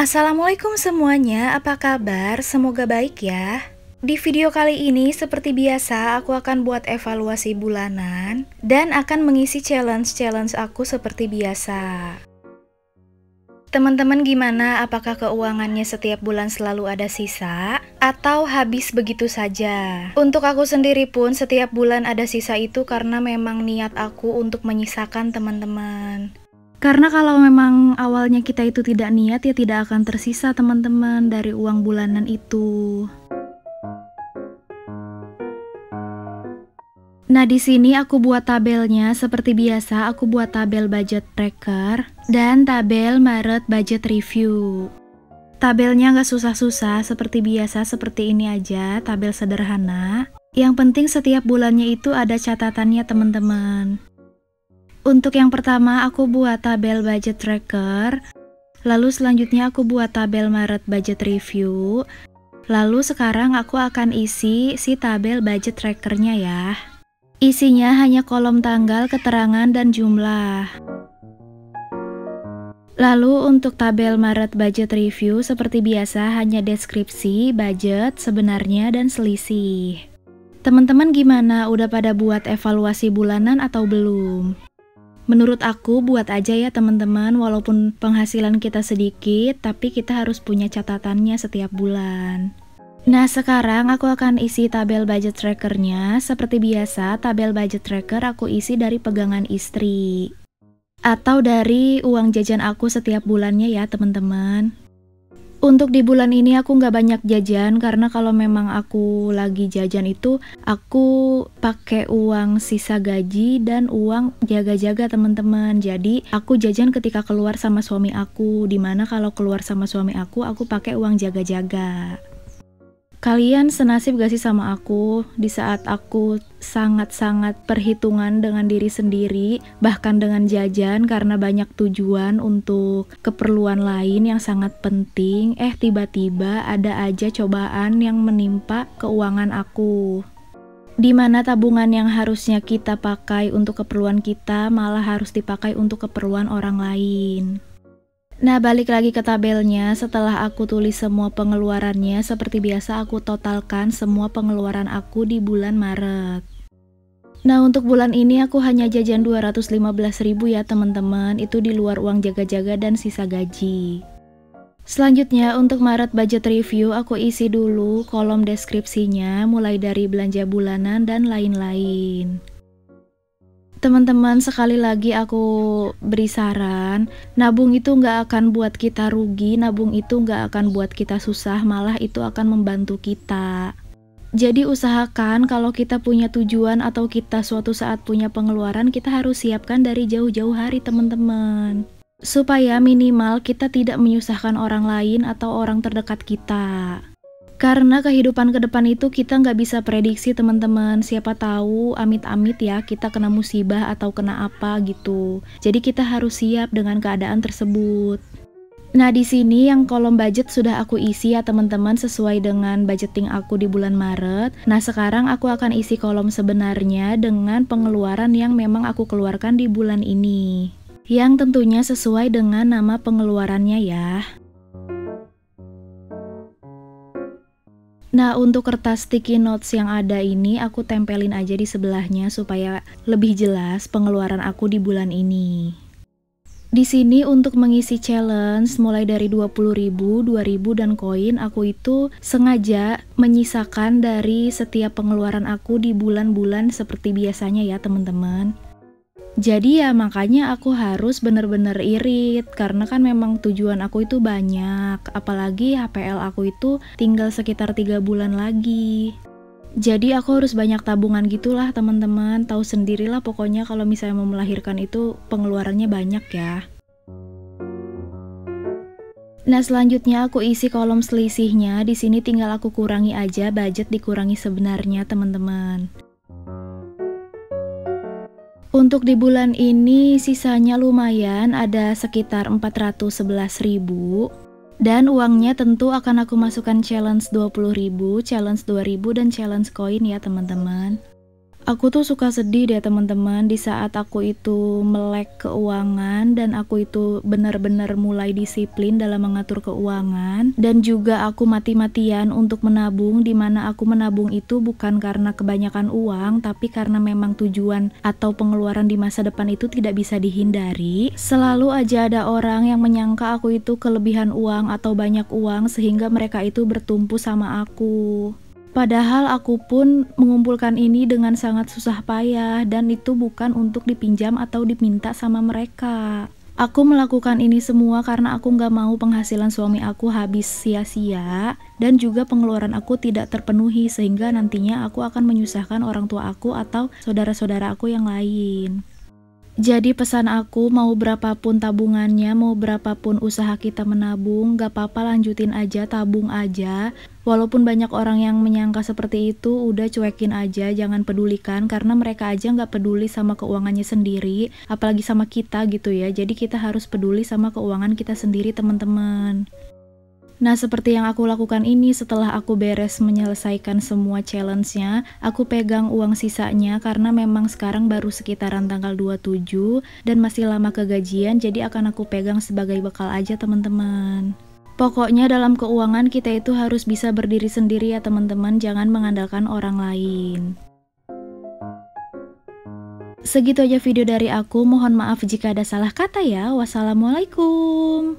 Assalamualaikum semuanya, apa kabar? Semoga baik ya. Di video kali ini seperti biasa aku akan buat evaluasi bulanan dan akan mengisi challenge-challenge aku seperti biasa. Teman-teman gimana? Apakah keuangannya setiap bulan selalu ada sisa? Atau habis begitu saja? Untuk aku sendiri pun setiap bulan ada sisa itu karena memang niat aku untuk menyisakan teman-teman. Karena kalau memang awalnya kita itu tidak niat ya tidak akan tersisa teman-teman dari uang bulanan itu. Nah, di sini aku buat tabelnya seperti biasa, aku buat tabel budget tracker dan tabel Maret budget review. Tabelnya nggak susah-susah, seperti biasa, seperti ini aja, tabel sederhana. Yang penting setiap bulannya itu ada catatannya teman-teman. Untuk yang pertama aku buat tabel budget tracker, lalu selanjutnya aku buat tabel Maret budget review, lalu sekarang aku akan isi si tabel budget trackernya ya. Isinya hanya kolom tanggal, keterangan, dan jumlah. Lalu untuk tabel Maret budget review seperti biasa hanya deskripsi, budget, sebenarnya, dan selisih. Teman-teman gimana? Udah pada buat evaluasi bulanan atau belum? Menurut aku buat aja ya teman-teman, walaupun penghasilan kita sedikit, tapi kita harus punya catatannya setiap bulan. Nah sekarang aku akan isi tabel budget trackernya. Seperti biasa tabel budget tracker aku isi dari pegangan istri atau dari uang jajan aku setiap bulannya ya teman-teman. Untuk di bulan ini aku nggak banyak jajan karena kalau memang aku lagi jajan itu aku pakai uang sisa gaji dan uang jaga-jaga teman-teman. Jadi aku jajan ketika keluar sama suami aku, dimana kalau keluar sama suami aku pakai uang jaga-jaga. Kalian senasib gak sih sama aku di saat aku sangat-sangat perhitungan dengan diri sendiri, bahkan dengan jajan karena banyak tujuan untuk keperluan lain yang sangat penting, tiba-tiba ada aja cobaan yang menimpa keuangan aku. Dimana tabungan yang harusnya kita pakai untuk keperluan kita malah harus dipakai untuk keperluan orang lain. Nah balik lagi ke tabelnya, setelah aku tulis semua pengeluarannya, seperti biasa aku totalkan semua pengeluaran aku di bulan Maret. Nah untuk bulan ini aku hanya jajan 215.000 ya teman-teman, itu di luar uang jaga-jaga dan sisa gaji. Selanjutnya untuk Maret budget review aku isi dulu kolom deskripsinya mulai dari belanja bulanan dan lain-lain. Teman-teman sekali lagi aku beri saran, nabung itu nggak akan buat kita rugi, nabung itu nggak akan buat kita susah, malah itu akan membantu kita. Jadi usahakan kalau kita punya tujuan atau kita suatu saat punya pengeluaran, kita harus siapkan dari jauh-jauh hari teman-teman. Supaya minimal kita tidak menyusahkan orang lain atau orang terdekat kita. Karena kehidupan ke depan itu kita nggak bisa prediksi teman-teman, siapa tahu amit-amit ya kita kena musibah atau kena apa gitu. Jadi kita harus siap dengan keadaan tersebut. Nah di sini yang kolom budget sudah aku isi ya teman-teman sesuai dengan budgeting aku di bulan Maret. Nah sekarang aku akan isi kolom sebenarnya dengan pengeluaran yang memang aku keluarkan di bulan ini. Yang tentunya sesuai dengan nama pengeluarannya ya. Nah untuk kertas sticky notes yang ada ini aku tempelin aja di sebelahnya supaya lebih jelas pengeluaran aku di bulan ini. Di sini untuk mengisi challenge mulai dari 20.000, 2.000 dan koin aku itu sengaja menyisakan dari setiap pengeluaran aku di bulan-bulan seperti biasanya ya teman-teman. Jadi ya makanya aku harus bener-bener irit karena kan memang tujuan aku itu banyak, apalagi HPL aku itu tinggal sekitar 3 bulan lagi. Jadi aku harus banyak tabungan gitulah teman-teman, tahu sendirilah pokoknya kalau misalnya mau melahirkan itu pengeluarannya banyak ya. Nah selanjutnya aku isi kolom selisihnya, di sini tinggal aku kurangi aja budget dikurangi sebenarnya teman-teman. Untuk di bulan ini sisanya lumayan, ada sekitar 411.000 dan uangnya tentu akan aku masukkan challenge 20.000, challenge 2.000 dan challenge koin ya teman-teman. Aku tuh suka sedih deh teman-teman di saat aku itu melek keuangan dan aku itu benar-benar mulai disiplin dalam mengatur keuangan, dan juga aku mati-matian untuk menabung, di mana aku menabung itu bukan karena kebanyakan uang tapi karena memang tujuan atau pengeluaran di masa depan itu tidak bisa dihindari. Selalu aja ada orang yang menyangka aku itu kelebihan uang atau banyak uang sehingga mereka itu bertumpu sama aku. Padahal aku pun mengumpulkan ini dengan sangat susah payah dan itu bukan untuk dipinjam atau diminta sama mereka. Aku melakukan ini semua karena aku nggak mau penghasilan suami aku habis sia-sia dan juga pengeluaran aku tidak terpenuhi sehingga nantinya aku akan menyusahkan orang tua aku atau saudara-saudara aku yang lain. Jadi pesan aku, mau berapapun tabungannya, mau berapapun usaha kita menabung, gak apa-apa, lanjutin aja, tabung aja. Walaupun banyak orang yang menyangka seperti itu, udah cuekin aja, jangan pedulikan, karena mereka aja gak peduli sama keuangannya sendiri, apalagi sama kita gitu ya. Jadi kita harus peduli sama keuangan kita sendiri teman-teman. Nah, seperti yang aku lakukan ini, setelah aku beres menyelesaikan semua challenge-nya, aku pegang uang sisanya karena memang sekarang baru sekitaran tanggal 27 dan masih lama ke gajian, jadi akan aku pegang sebagai bekal aja teman-teman. Pokoknya dalam keuangan kita itu harus bisa berdiri sendiri ya teman-teman, jangan mengandalkan orang lain. Segitu aja video dari aku, mohon maaf jika ada salah kata ya. Wassalamualaikum.